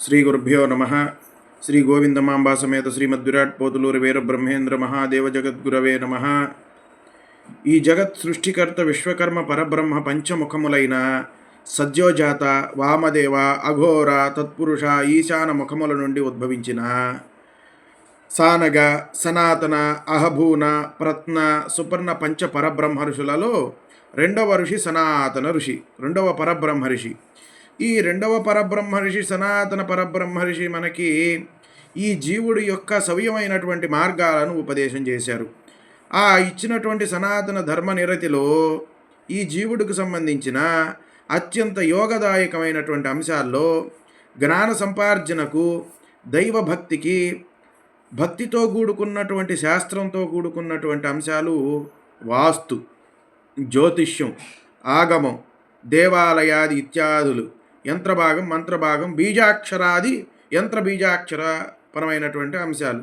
శ్రీ గురుభ్యో నమ. శ్రీ గోవిందమాంబా సమేత శ్రీమద్విరాట్ పోతులూరి వీరబ్రహ్మేంద్ర మహాదేవ జగద్గురవే నమ. ఈ జగత్ సృష్టికర్త విశ్వకర్మ పరబ్రహ్మ పంచముఖములైన సద్యోజాత, వామదేవ, అఘోర, తత్పురుష, ఈశాన ముఖముల నుండి ఉద్భవించిన సానగ, సనాతన, అహభూన, ప్రత్న, సుపర్ణ పంచ పరబ్రహ్మ ఋషులలో రెండవ ఋషి సనాతన ఋషి, రెండవ పరబ్రహ్మ ఋషి. ఈ రెండవ పరబ్రహ్మ ఋషి సనాతన పరబ్రహ్మ ఋషి మనకి ఈ జీవుడి యొక్క సవ్యమైనటువంటి మార్గాలను ఉపదేశం చేశారు. ఆ ఇచ్చినటువంటి సనాతన ధర్మ నిరతిలో ఈ జీవుడికి సంబంధించిన అత్యంత యోగదాయకమైనటువంటి అంశాల్లో జ్ఞాన సంపార్జనకు, దైవభక్తికి, భక్తితో కూడుకున్నటువంటి శాస్త్రంతో కూడుకున్నటువంటి అంశాలు వాస్తు, జ్యోతిష్యం, ఆగమం, దేవాలయాది ఇత్యాదులు, యంత్రభాగం, మంత్రభాగం, బీజాక్షరాది యంత్ర బీజాక్షర పరమైనటువంటి అంశాలు.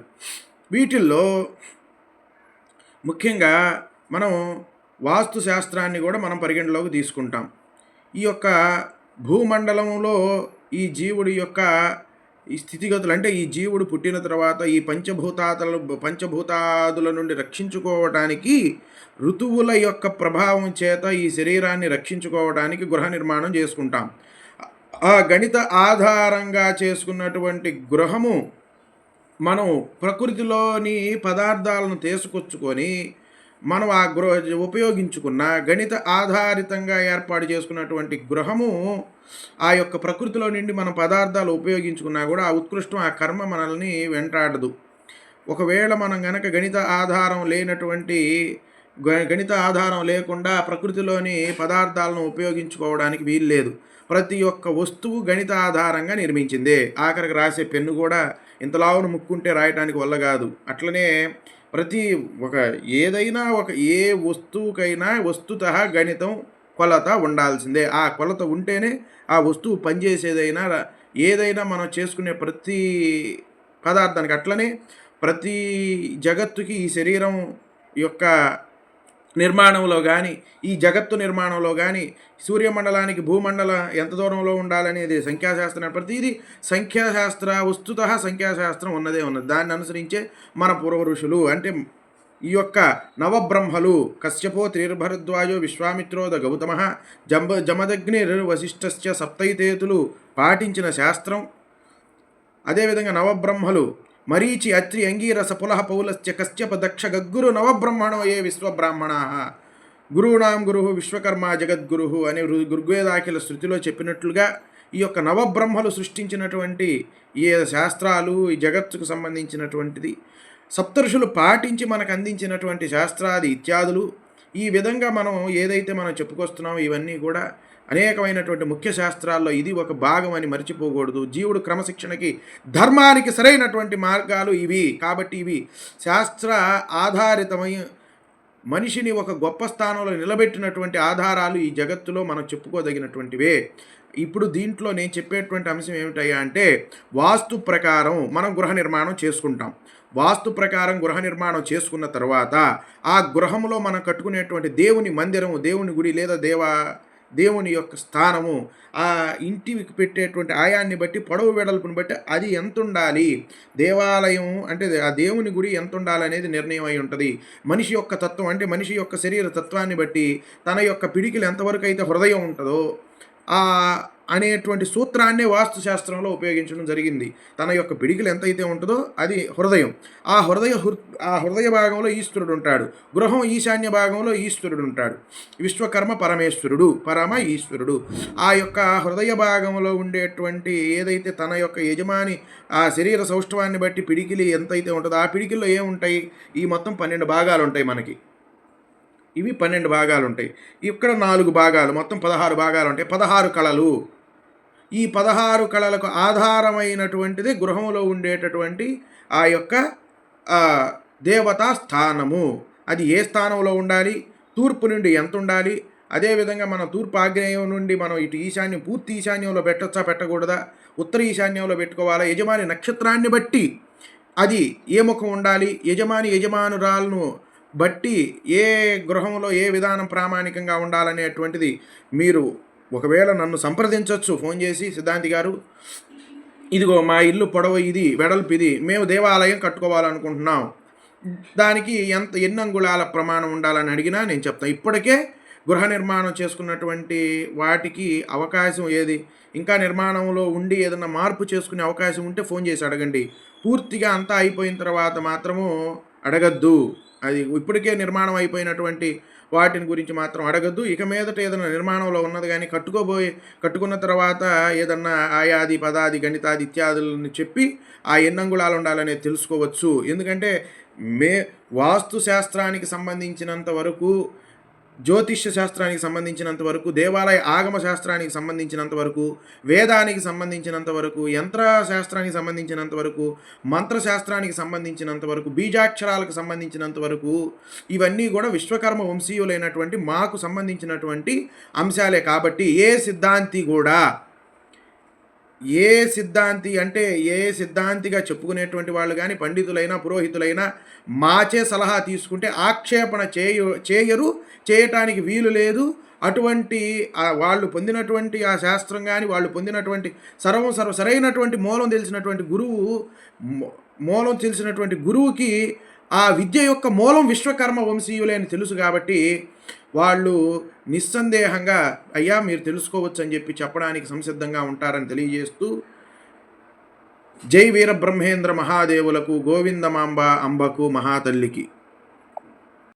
వీటిల్లో ముఖ్యంగా మనం వాస్తు శాస్త్రాన్ని కూడా మనం పరిగణలోకి తీసుకుంటాం. ఈ యొక్క భూమండలంలో ఈ జీవుడి యొక్క ఈ స్థితిగతులు, అంటే ఈ జీవుడు పుట్టిన తర్వాత ఈ పంచభూతాదుల నుండి రక్షించుకోవడానికి, ఋతువుల యొక్క ప్రభావం చేత ఈ శరీరాన్ని రక్షించుకోవడానికి గృహ నిర్మాణం చేసుకుంటాం. ఆ గణిత ఆధారంగా చేసుకున్నటువంటి గృహము మనం ప్రకృతిలోని పదార్థాలను తీసుకొచ్చుకొని మనం ఆ ఉపయోగించుకున్న గణిత ఆధారితంగా ఏర్పాటు చేసుకున్నటువంటి గృహము ఆ యొక్క ప్రకృతిలో నుండి మనం పదార్థాలు ఉపయోగించుకున్నా కూడా ఆ ఉత్కృష్టం, ఆ కర్మ మనల్ని వెంటాడదు. ఒకవేళ మనం గనక గణిత ఆధారం లేకుండా ప్రకృతిలోని పదార్థాలను ఉపయోగించుకోవడానికి వీలు లేదు. ప్రతి ఒక్క వస్తువు గణిత ఆధారంగా నిర్మించిందే. ఆఖరికి రాసే పెన్ను కూడా ఇంతలావును ముక్కుంటే రాయటానికి వల్ల కాదు. అట్లనే ఏ వస్తువుకైనా వస్తుతః గణితం, కొలత ఉండాల్సిందే. ఆ కొలత ఉంటేనే ఆ వస్తువు పనిచేసేదైనా ఏదైనా మనం చేసుకునే ప్రతి పదార్థానికి. అట్లనే ప్రతి జగత్తుకి ఈ శరీరం యొక్క నిర్మాణంలో కానీ, ఈ జగత్తు నిర్మాణంలో కానీ, సూర్యమండలానికి భూమండలం ఎంత దూరంలో ఉండాలనేది సంఖ్యాశాస్త్రం, ప్రతిదీ సంఖ్యాశాస్త్ర, వస్తుతః సంఖ్యాశాస్త్రం ఉన్నదే ఉన్నది. దాన్ని అనుసరించే మన పూర్వ ఋషులు, అంటే ఈ యొక్క నవబ్రహ్మలు కశ్యపో త్రిర్భరద్వాజో విశ్వామిత్రోద గౌతమ జమదగ్నిర్ వశిష్ఠస్య సప్తైతేతులు పాటించిన శాస్త్రం. అదేవిధంగా నవబ్రహ్మలు మరీచి, అత్రి, అంగీరస, పులహ, పౌలస్య, కశ్యప, దక్ష, గగ్గురు నవబ్రహ్మణో ఏ విశ్వబ్రాహ్మణా గురువునాం గురు విశ్వకర్మ జగద్గురు అనే ఋగ్వేదాఖిల శృతిలో చెప్పినట్లుగా ఈ యొక్క నవబ్రహ్మలు సృష్టించినటువంటి ఈ శాస్త్రాలు, ఈ జగత్తుకు సంబంధించినటువంటిది సప్తఋషులు పాటించి మనకు అందించినటువంటి శాస్త్రాది ఇత్యాదులు. ఈ విధంగా మనం ఏదైతే మనం చెప్పుకొస్తున్నామో ఇవన్నీ కూడా అనేకమైనటువంటి ముఖ్య శాస్త్రాల్లో ఇది ఒక భాగం అని మర్చిపోకూడదు. జీవుడు క్రమశిక్షణకి, ధర్మానికి సరైనటువంటి మార్గాలు ఇవి. కాబట్టి ఇవి శాస్త్ర ఆధారితమై మనిషిని ఒక గొప్ప స్థానంలో నిలబెట్టినటువంటి ఆధారాలు ఈ జగత్తులో మనం చెప్పుకోదగినటువంటివే. ఇప్పుడు దీంట్లో నేను చెప్పేటువంటి అంశం ఏమిటయ్యా అంటే, వాస్తు ప్రకారం మనం గృహ నిర్మాణం చేసుకుంటాం. వాస్తు ప్రకారం గృహ నిర్మాణం చేసుకున్న తర్వాత ఆ గృహంలో మనం కట్టుకునేటువంటి దేవుని మందిరము, దేవుని గుడి లేదా దేవుని యొక్క స్థానము, ఆ ఇంటికి పెట్టేటువంటి ఆయాన్ని బట్టి, పొడవు వెడల్పుని బట్టి అది ఎంత ఉండాలి, దేవాలయం అంటే ఆ దేవుని గుడి ఎంత ఉండాలనేది నిర్ణయం అయి ఉంటుంది. మనిషి యొక్క తత్వం, అంటే మనిషి యొక్క శరీర తత్వాన్ని బట్టి తన యొక్క పిడికిలు ఎంతవరకు అయితే హృదయం ఉంటుందో అనేటువంటి సూత్రాన్నే వాస్తుశాస్త్రంలో ఉపయోగించడం జరిగింది. తన యొక్క పిడికిలు ఎంతైతే ఉంటుందో అది హృదయం. ఆ హృదయ భాగంలో ఈశ్వరుడు ఉంటాడు. గృహం ఈశాన్య భాగంలో ఈశ్వరుడు ఉంటాడు. విశ్వకర్మ పరమేశ్వరుడు, పరమ ఈశ్వరుడు. ఆ యొక్క హృదయ భాగంలో ఉండేటువంటి ఏదైతే తన యొక్క యజమాని ఆ శరీర సౌష్ఠవాన్ని బట్టి పిడికిలి ఎంతైతే ఉంటుందో ఆ పిడికిల్లో ఏముంటాయి, ఈ మొత్తం 12 భాగాలు ఉంటాయి మనకి. ఇవి 12 భాగాలు ఉంటాయి. ఇక్కడ 4 భాగాలు, మొత్తం 16 భాగాలు ఉంటాయి. 16 కళలు. ఈ 16 కళలకు ఆధారమైనటువంటిది గృహంలో ఉండేటటువంటి ఆ యొక్క దేవతా స్థానము. అది ఏ స్థానంలో ఉండాలి, తూర్పు నుండి ఎంత ఉండాలి, అదేవిధంగా మన తూర్పు ఆగ్నేయం నుండి మనం ఇటు ఈశాన్యం, పూర్తి ఈశాన్యంలో పెట్టచ్చా పెట్టకూడదా, ఉత్తర ఈశాన్యంలో పెట్టుకోవాలా, యజమాని నక్షత్రాన్ని బట్టి అది ఏ ముఖం ఉండాలి, యజమానురాలను బట్టి ఏ గృహంలో ఏ విధానం ప్రామాణికంగా ఉండాలనేటువంటిది మీరు ఒకవేళ నన్ను సంప్రదించవచ్చు ఫోన్ చేసి, సిద్ధాంతి గారు ఇదిగో మా ఇల్లు పొడవు ఇది, వెడల్పు ఇది, మేము దేవాలయం కట్టుకోవాలనుకుంటున్నాం, దానికి ఎన్ని అంగుళాల ప్రమాణం ఉండాలని అడిగినా నేను చెప్తాను. ఇప్పటికే గృహ నిర్మాణం చేసుకున్నటువంటి వాటికి అవకాశం ఏది, ఇంకా నిర్మాణంలో ఉండి ఏదన్నా మార్పు చేసుకునే అవకాశం ఉంటే ఫోన్ చేసి అడగండి. పూర్తిగా అంతా అయిపోయిన తర్వాత మాత్రము అడగద్దు. అది ఇప్పటికే నిర్మాణం అయిపోయినటువంటి వాటిని గురించి మాత్రం అడగద్దు. ఇక మీదట ఏదైనా నిర్మాణంలో ఉన్నది కానీ కట్టుకున్న తర్వాత ఏదన్నా ఆయాది, పదాది, గణితాది ఇత్యాదులను చెప్పి ఆ ఎన్ని అంగుళాలు ఉండాలనేది తెలుసుకోవచ్చు. ఎందుకంటే వాస్తు శాస్త్రానికి సంబంధించినంత వరకు, జ్యోతిష్య శాస్త్రానికి సంబంధించినంత వరకు, దేవాలయ ఆగమ శాస్త్రానికి సంబంధించినంత వరకు, వేదానికి సంబంధించినంత వరకు, యంత్ర శాస్త్రానికి సంబంధించినంత వరకు, మంత్రశాస్త్రానికి సంబంధించినంత వరకు, బీజాక్షరాలకు సంబంధించినంత వరకు, ఇవన్నీ కూడా విశ్వకర్మ వంశీయులైనటువంటి మాకు సంబంధించినటువంటి అంశాలే. కాబట్టి ఏ సిద్ధాంతిగా చెప్పుకునేటువంటి వాళ్ళు కానీ, పండితులైనా పురోహితులైనా మాచే సలహా తీసుకుంటే ఆక్షేపణ చేయటానికి వీలు లేదు. అటువంటి వాళ్ళు పొందినటువంటి ఆ శాస్త్రం కానీ, వాళ్ళు పొందినటువంటి సరైనటువంటి మూలం తెలిసినటువంటి గురువుకి ఆ విద్య యొక్క మూలం విశ్వకర్మ వంశీయులే అని తెలుసు. కాబట్టి వాళ్ళు నిస్సందేహంగా అయ్యా మీరు తెలుసుకోవచ్చు అని చెప్పి చెప్పడానికి సంసిద్ధంగా ఉంటారని తెలియజేస్తూ, జై వీరబ్రహ్మేంద్ర మహాదేవులకు, గోవిందమాంబ అంబకు, మహాతల్లికి.